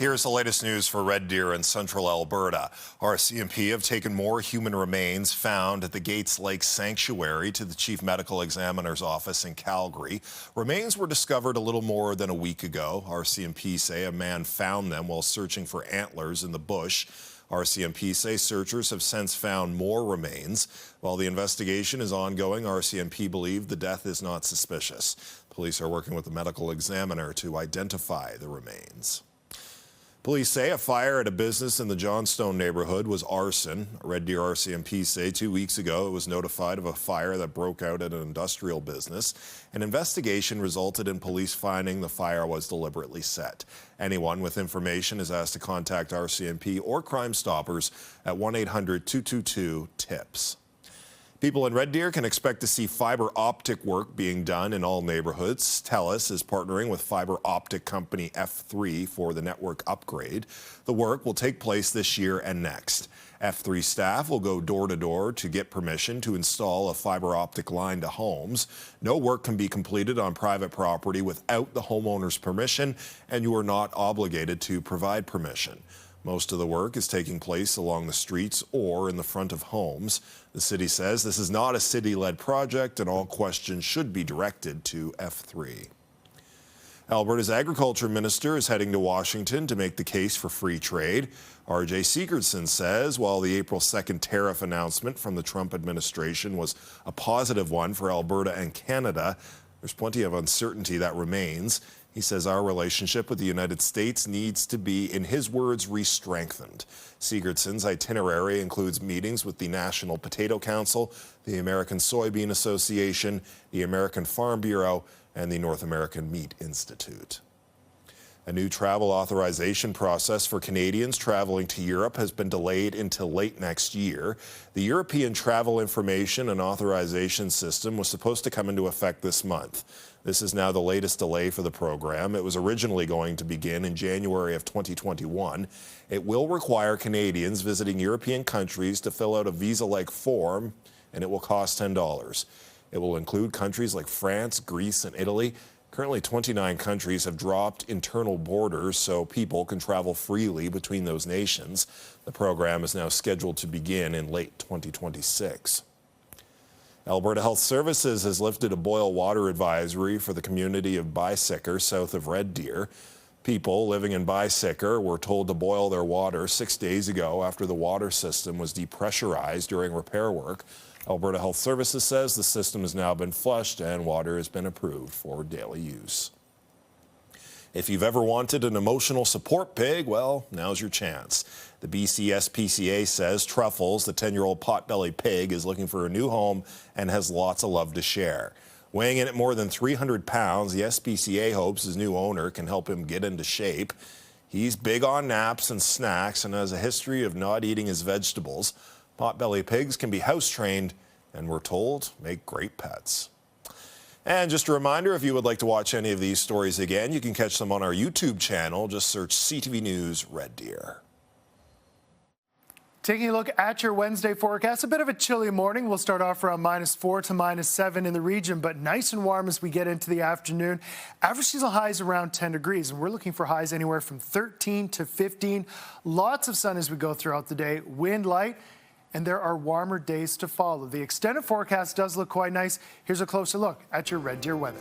Here's the latest news for Red Deer in central Alberta. RCMP have taken more human remains found at the Gaetz Lakes Sanctuary to the Chief Medical Examiner's office in Calgary. Remains were discovered a little more than a week ago. RCMP say a man found them while searching for antlers in the bush. RCMP say searchers have since found more remains. While the investigation is ongoing, RCMP believe the death is not suspicious. Police are working with the medical examiner to identify the remains. Police say a fire at a business in the Johnstone neighborhood was arson. Red Deer RCMP say 2 weeks ago it was notified of a fire that broke out at an industrial business. An investigation resulted in police finding the fire was deliberately set. Anyone with information is asked to contact RCMP or Crime Stoppers at 1-800-222-TIPS. People in Red Deer can expect to see fiber optic work being done in all neighborhoods. TELUS is partnering with fiber optic company F3 for the network upgrade. The work will take place this year and next. F3 staff will go door to door to get permission to install a fiber optic line to homes. No work can be completed on private property without the homeowner's permission, and you are not obligated to provide permission. Most of the work is taking place along the streets or in the front of homes. The city says this is not a city-led project and all questions should be directed to F3. Alberta's agriculture minister is heading to Washington to make the case for free trade. R.J. Sigurdson says while the April 2nd tariff announcement from the Trump administration was a positive one for Alberta and Canada, there's plenty of uncertainty that remains. He says our relationship with the United States needs to be, in his words, re-strengthened. Sigurdson's itinerary includes meetings with the National Potato Council, the American Soybean Association, the American Farm Bureau, and the North American Meat Institute. A new travel authorization process for Canadians traveling to Europe has been delayed until late next year. The European Travel Information and Authorization System was supposed to come into effect this month. This is now the latest delay for the program. It was originally going to begin in January of 2021. It will require Canadians visiting European countries to fill out a visa-like form, and it will cost $10. It will include countries like France, Greece, and Italy. Currently, 29 countries have dropped internal borders so people can travel freely between those nations. The program is now scheduled to begin in late 2026. Alberta Health Services has lifted a boil water advisory for the community of Bicyker south of Red Deer. People living in Bicyker were told to boil their water 6 days ago after the water system was depressurized during repair work. Alberta Health Services says the system has now been flushed and water has been approved for daily use. If you've ever wanted an emotional support pig, well, now's your chance. The BC SPCA says Truffles, the 10-year-old potbelly pig, is looking for a new home and has lots of love to share. Weighing in at more than 300 pounds, the SPCA hopes his new owner can help him get into shape. He's big on naps and snacks and has a history of not eating his vegetables. Potbelly pigs can be house-trained and, we're told, make great pets. And just a reminder, if you would like to watch any of these stories again, you can catch them on our YouTube channel. Just search CTV News Red Deer. Taking a look at your Wednesday forecast, a bit of a chilly morning. We'll start off around -4 to -7 in the region, but nice and warm as we get into the afternoon. Average seasonal highs around 10 degrees, and we're looking for highs anywhere from 13 to 15. Lots of sun as we go throughout the day, wind light, and there are warmer days to follow. The extended forecast does look quite nice. Here's a closer look at your Red Deer weather.